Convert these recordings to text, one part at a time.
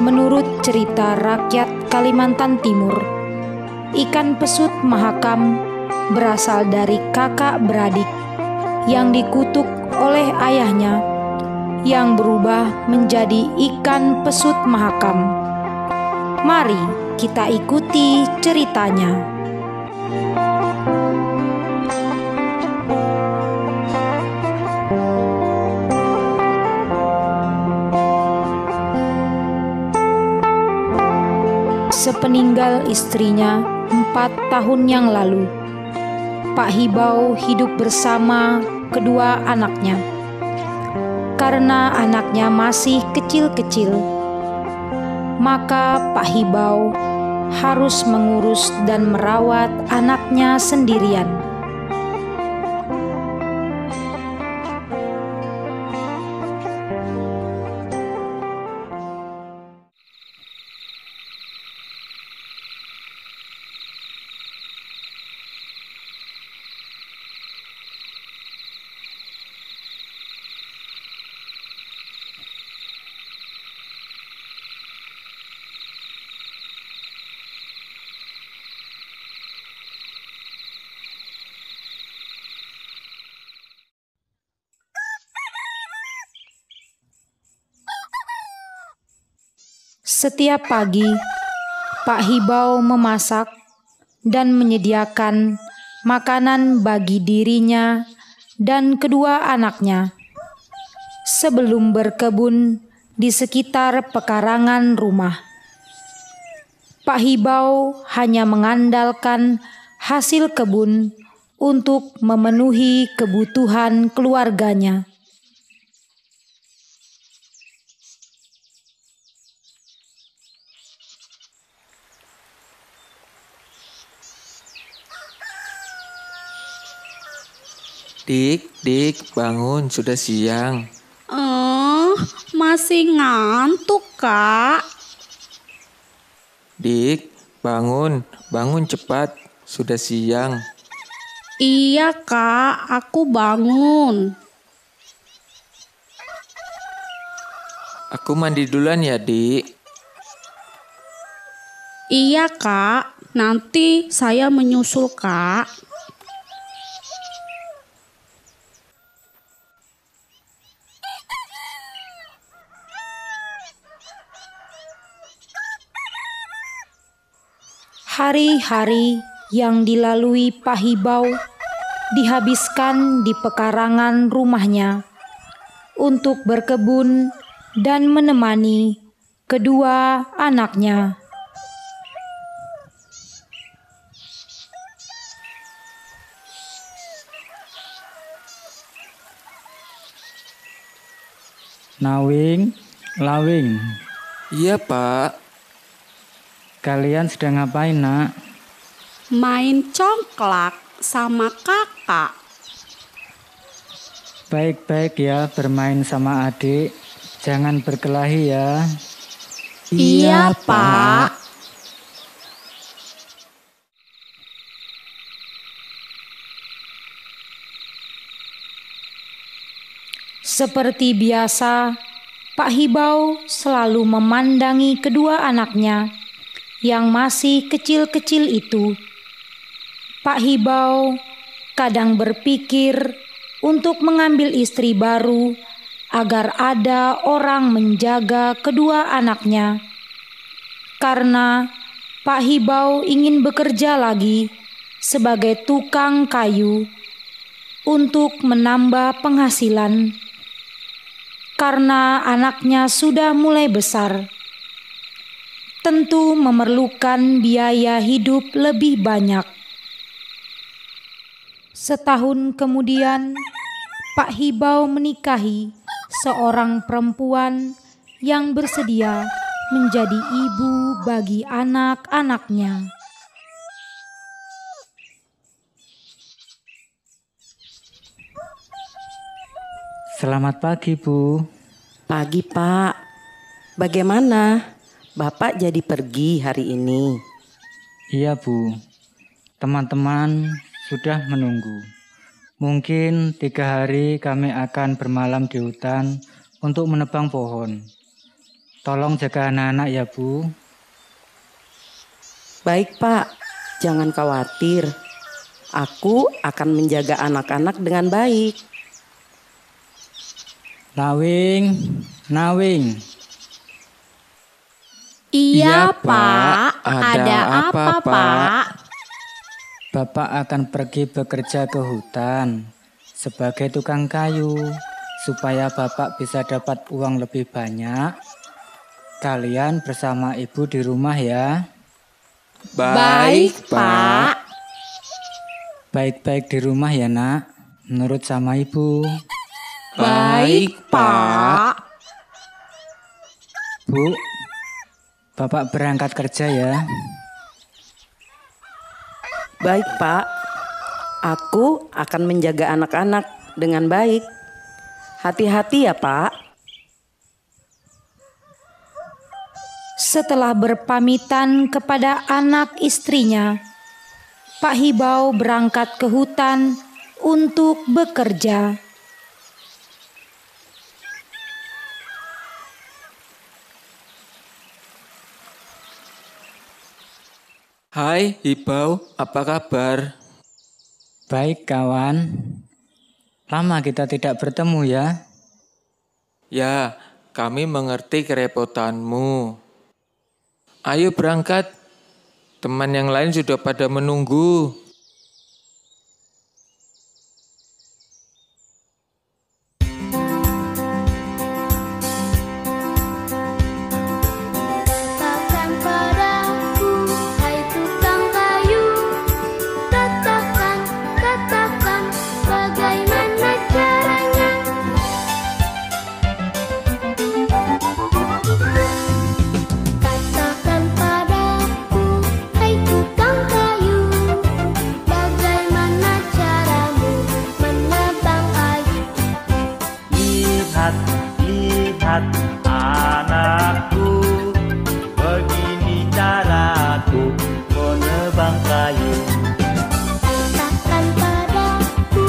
Menurut cerita rakyat Kalimantan Timur, ikan pesut mahakam berasal dari kakak beradik yang dikutuk oleh ayahnya yang berubah menjadi ikan pesut mahakam. Mari kita ikuti ceritanya. Sepeninggal istrinya 4 tahun yang lalu, Pak Hibau hidup bersama kedua anaknya. Karena anaknya masih kecil-kecil, maka Pak Hibau harus mengurus dan merawat anaknya sendirian. Setiap pagi, Pak Hibau memasak dan menyediakan makanan bagi dirinya dan kedua anaknya sebelum berkebun di sekitar pekarangan rumah. Pak Hibau hanya mengandalkan hasil kebun untuk memenuhi kebutuhan keluarganya. Dik, bangun, sudah siang. Masih ngantuk, Kak. Dik, bangun cepat, sudah siang. Iya, Kak, aku bangun. Aku mandi duluan ya, Dik. Iya, Kak, nanti saya menyusul, Kak. Hari-hari yang dilalui Pak Hibau dihabiskan di pekarangan rumahnya untuk berkebun dan menemani kedua anaknya. Nawing, Lawing. Iya, Pak. Kalian sedang ngapain, Nak? Main congklak sama kakak. Baik-baik ya bermain sama adik. Jangan berkelahi ya. Iya, Pak. Seperti biasa, Pak Hibau selalu memandangi kedua anaknya yang masih kecil-kecil itu. Pak Hibau kadang berpikir untuk mengambil istri baru agar ada orang menjaga kedua anaknya. Karena Pak Hibau ingin bekerja lagi sebagai tukang kayu untuk menambah penghasilan. Karena anaknya sudah mulai besar, tentu memerlukan biaya hidup lebih banyak. Setahun kemudian, Pak Hibau menikahi seorang perempuan yang bersedia menjadi ibu bagi anak-anaknya. Selamat pagi, Bu. Pagi, Pak. Bagaimana? Bapak jadi pergi hari ini? Iya, Bu. Teman-teman sudah menunggu. Mungkin 3 hari kami akan bermalam di hutan untuk menebang pohon. Tolong jaga anak-anak ya, Bu. Baik, Pak. Jangan khawatir. Aku akan menjaga anak-anak dengan baik. Nawing, Nawing. Iya, Pak. Ada apa, Pak? Bapak akan pergi bekerja ke hutan sebagai tukang kayu. Supaya Bapak bisa dapat uang lebih banyak, kalian bersama Ibu di rumah ya. Baik, Pak. Baik-baik di rumah ya, Nak. Menurut sama Ibu. Baik, Pak. Bu, Bapak berangkat kerja ya. Baik, Pak. Aku akan menjaga anak-anak dengan baik. Hati-hati ya, Pak. Setelah berpamitan kepada anak istrinya, Pak Hibau berangkat ke hutan untuk bekerja. Hai Hibau, apa kabar? Baik kawan, lama kita tidak bertemu ya. Ya, kami mengerti kerepotanmu. Ayo berangkat, teman yang lain sudah pada menunggu. Katakan padaku, hai tukang kayu, katakan bagaimana caranya. Katakan padaku, hai tukang kayu, bagaimana caramu menebang kayu. Lihat, lihat anakku, begini caraku menebang kayu. Katakan padaku,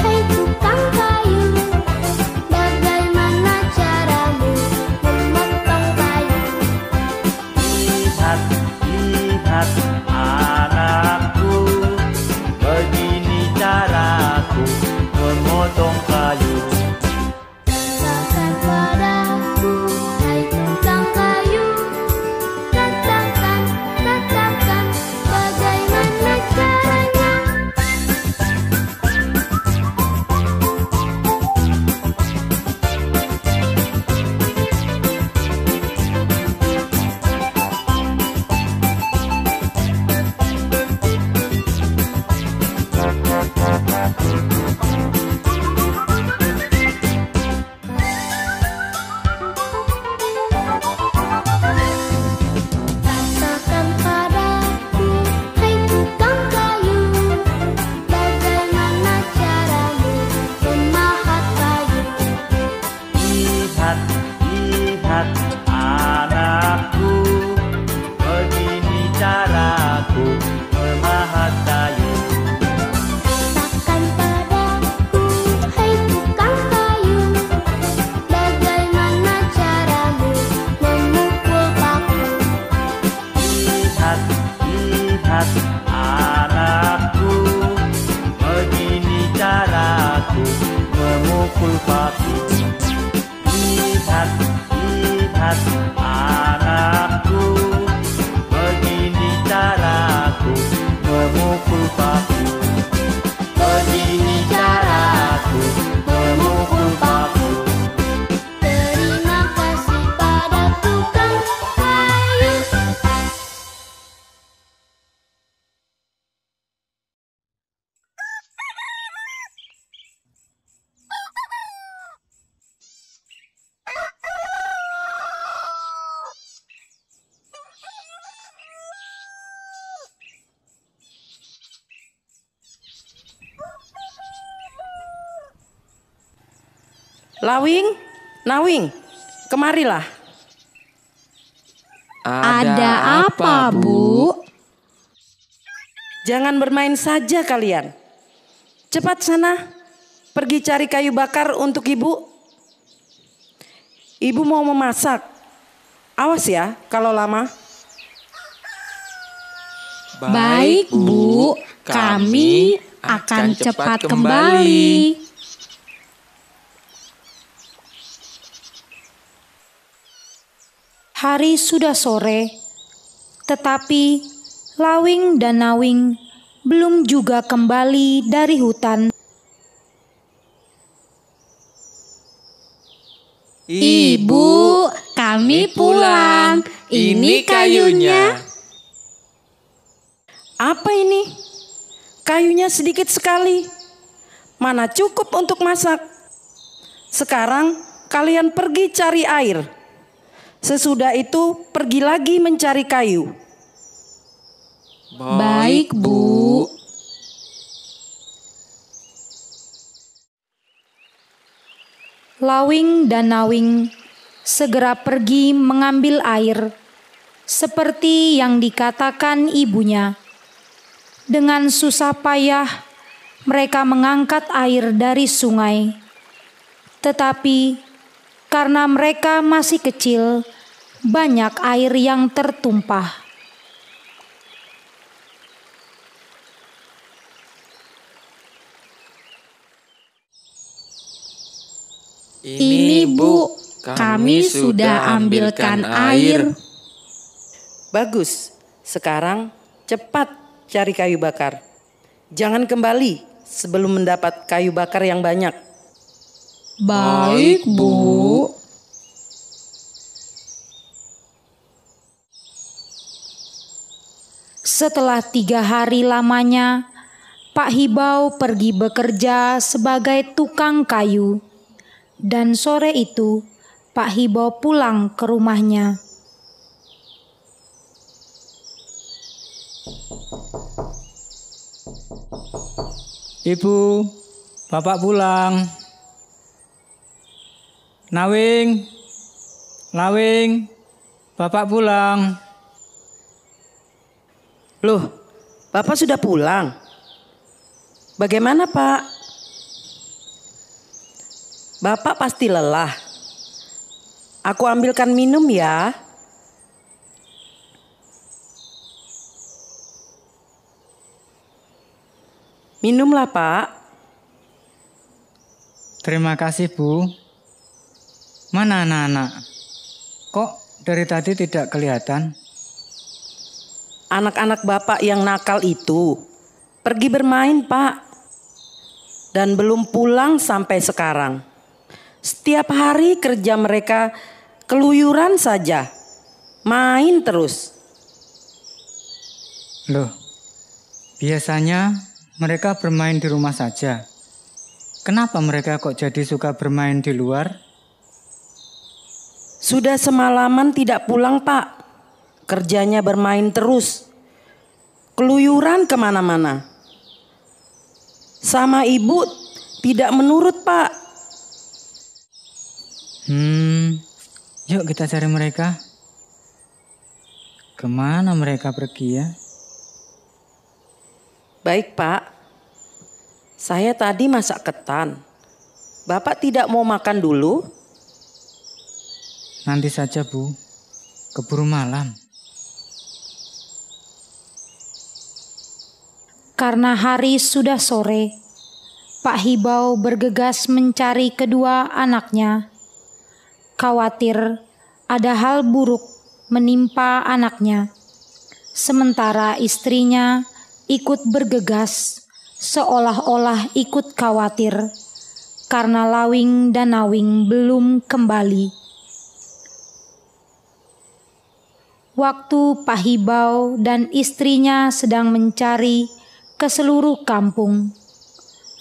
hai tukang kayu, bagaimana caramu memotong kayu. Lihat, lihat anakku, begini caraku memotong kayu. Katakan padaku, memukul paku. Lihat, lihat anakku, begini caraku memukul paku. Begini caraku memukul paku. Terima kasih pada tukang kayu. Lawing, Nawing, kemarilah. Ada apa, Bu? Jangan bermain saja kalian. Cepat sana, pergi cari kayu bakar untuk ibu. Ibu mau memasak. Awas ya kalau lama. Baik, Bu. Kami akan cepat kembali. Hari sudah sore, tetapi Lawing dan Nawing belum juga kembali dari hutan. Ibu, kami pulang. Ini kayunya. Apa ini? Kayunya sedikit sekali. Mana cukup untuk masak. Sekarang kalian pergi cari air. Sesudah itu pergi lagi mencari kayu. Baik, Bu. Lawing dan Nawing segera pergi mengambil air, seperti yang dikatakan ibunya. Dengan susah payah mereka mengangkat air dari sungai. Tetapi karena mereka masih kecil, banyak air yang tertumpah. Ini, Bu. Kami sudah ambilkan air. Bagus, sekarang cepat cari kayu bakar. Jangan kembali sebelum mendapat kayu bakar yang banyak. Baik, Bu. Setelah 3 hari lamanya, Pak Hibau pergi bekerja sebagai tukang kayu. Dan sore itu, Pak Hibau pulang ke rumahnya. Ibu, Bapak pulang. Nawing, Lawing, Bapak pulang. Loh, Bapak sudah pulang? Bagaimana, Pak? Bapak pasti lelah. Aku ambilkan minum ya. Minumlah, Pak. Terima kasih, Bu. Mana anak-anak? Kok dari tadi tidak kelihatan? Anak-anak Bapak yang nakal itu pergi bermain, Pak. Dan belum pulang sampai sekarang. Setiap hari kerja mereka keluyuran saja. Main terus. Loh, biasanya mereka bermain di rumah saja. Kenapa mereka kok jadi suka bermain di luar? Sudah semalaman tidak pulang, Pak. Kerjanya bermain terus. Keluyuran kemana-mana. Sama ibu tidak menurut, Pak. Yuk kita cari mereka. Kemana mereka pergi ya? Baik, Pak. Saya tadi masak ketan. Bapak tidak mau makan dulu? Nanti saja, Bu. Keburu malam. Karena hari sudah sore, Pak Hibau bergegas mencari kedua anaknya. Khawatir ada hal buruk menimpa anaknya. Sementara istrinya ikut bergegas, seolah-olah ikut khawatir karena Lawing dan Nawing belum kembali. Waktu Pak Hibau dan istrinya sedang mencari ke seluruh kampung,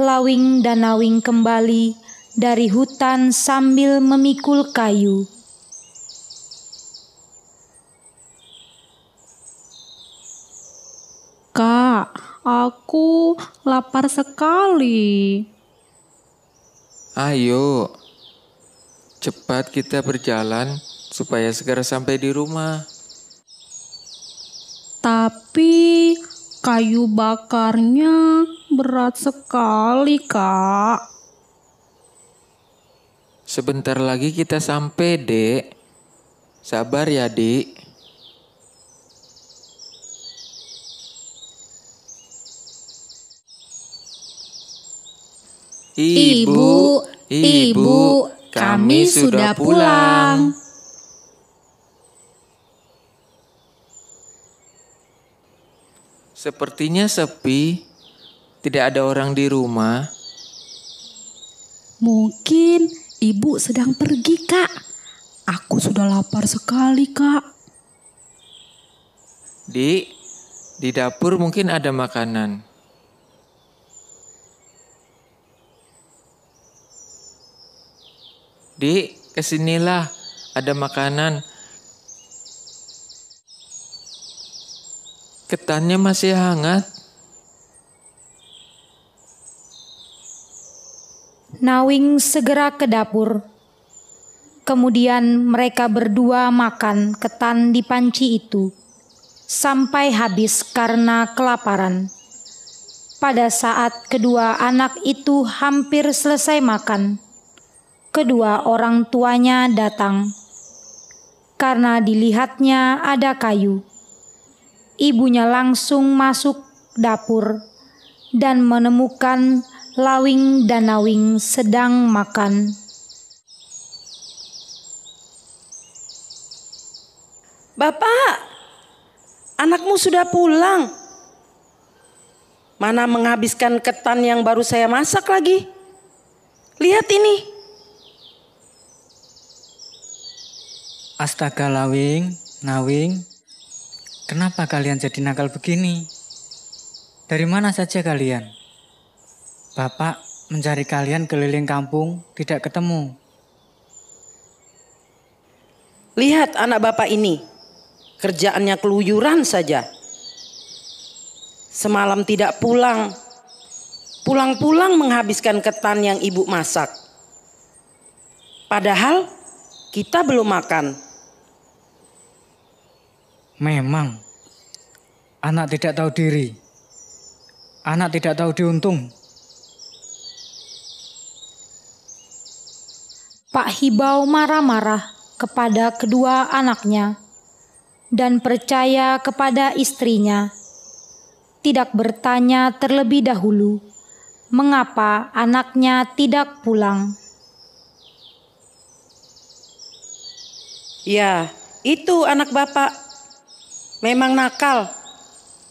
Lawing dan Nawing kembali dari hutan sambil memikul kayu. Kak, aku lapar sekali. Ayo, cepat kita berjalan supaya segera sampai di rumah. Tapi kayu bakarnya berat sekali, Kak. Sebentar lagi kita sampai, Dek. Sabar ya, Dik. Ibu, kami sudah pulang. Sepertinya sepi. Tidak ada orang di rumah. Mungkin ibu sedang pergi, Kak. Aku sudah lapar sekali, Kak. Dik, di dapur mungkin ada makanan. Dik, kesinilah, ada makanan. Ketannya masih hangat. Nawing segera ke dapur. Kemudian mereka berdua makan ketan di panci itu sampai habis karena kelaparan. Pada saat kedua anak itu hampir selesai makan, kedua orang tuanya datang. Karena dilihatnya ada kayu, ibunya langsung masuk dapur dan menemukan Lawing dan Nawing sedang makan. Bapak, anakmu sudah pulang. Mana menghabiskan ketan yang baru saya masak lagi? Lihat ini. Astaga Lawing, Nawing, kenapa kalian jadi nakal begini? Dari mana saja kalian? Bapak mencari kalian keliling kampung, tidak ketemu. Lihat anak bapak ini, kerjaannya keluyuran saja. Semalam tidak pulang, pulang-pulang menghabiskan ketan yang ibu masak. Padahal kita belum makan. Memang, anak tidak tahu diri. Anak tidak tahu diuntung. Pak Hibau marah-marah kepada kedua anaknya dan percaya kepada istrinya. Tidak bertanya terlebih dahulu mengapa anaknya tidak pulang. Ya, itu anak bapak. Memang nakal,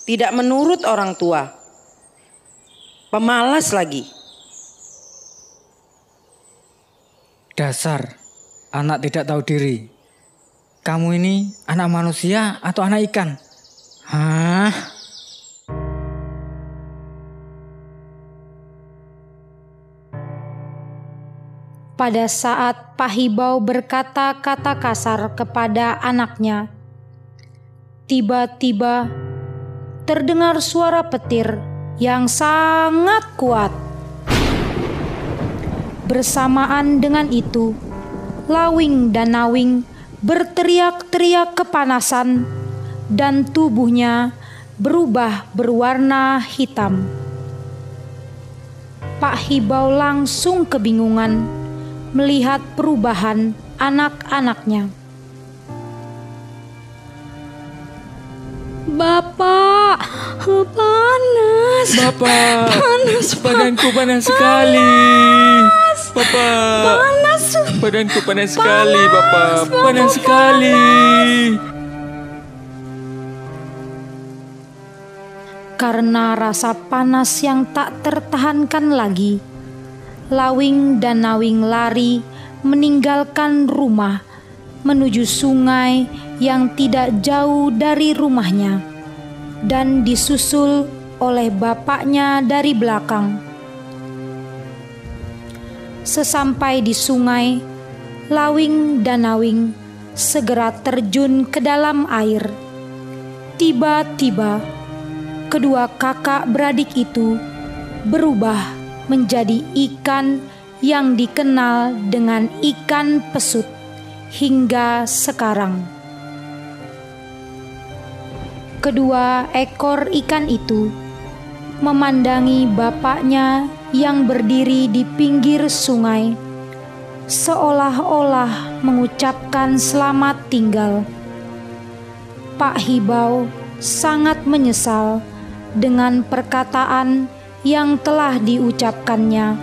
tidak menurut orang tua. Pemalas lagi. Dasar anak tidak tahu diri. Kamu ini anak manusia atau anak ikan? Hah? Pada saat Pak Hibau berkata-kata kasar kepada anaknya, tiba-tiba terdengar suara petir yang sangat kuat. Bersamaan dengan itu, Lawing dan Nawing berteriak-teriak kepanasan dan tubuhnya berubah berwarna hitam. Pak Hibau langsung kebingungan melihat perubahan anak-anaknya. Bapak, panas. Bapak, Panas, badanku panas sekali. Bapak, Panas. badanku panas sekali, Bapak. Panas sekali. Karena rasa panas yang tak tertahankan lagi, Lawing dan Nawing lari meninggalkan rumah menuju sungai yang tidak jauh dari rumahnya dan disusul oleh bapaknya dari belakang. Sesampai di sungai, Lawing dan Nawing segera terjun ke dalam air. Tiba-tiba, kedua kakak beradik itu berubah menjadi ikan yang dikenal dengan ikan pesut hingga sekarang. Kedua ekor ikan itu memandangi bapaknya yang berdiri di pinggir sungai, seolah-olah mengucapkan selamat tinggal. Pak Hibau sangat menyesal dengan perkataan yang telah diucapkannya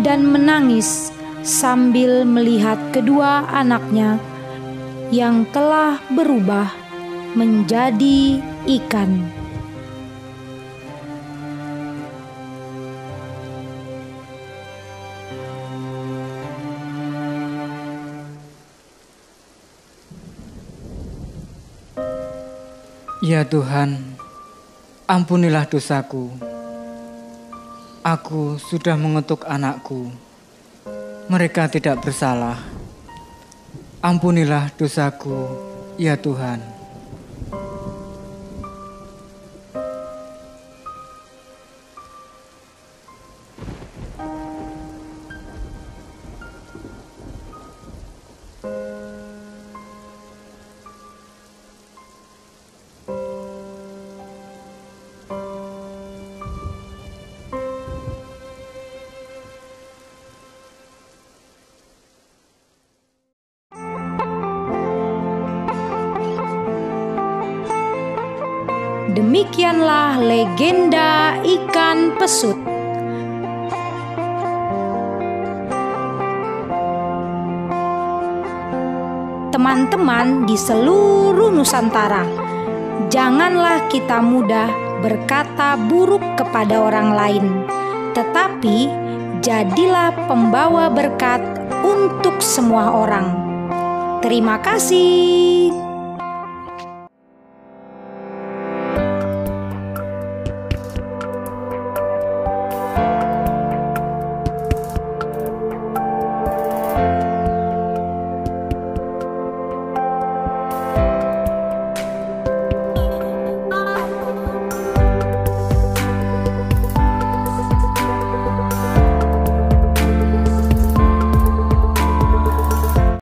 dan menangis sambil melihat kedua anaknya yang telah berubah menjadi ikan. Ya Tuhan, ampunilah dosaku. Aku sudah mengutuk anakku. Mereka tidak bersalah. Ampunilah dosaku, ya Tuhan. Demikianlah legenda ikan pesut. Teman-teman di seluruh Nusantara, janganlah kita mudah berkata buruk kepada orang lain, tetapi jadilah pembawa berkat untuk semua orang. Terima kasih.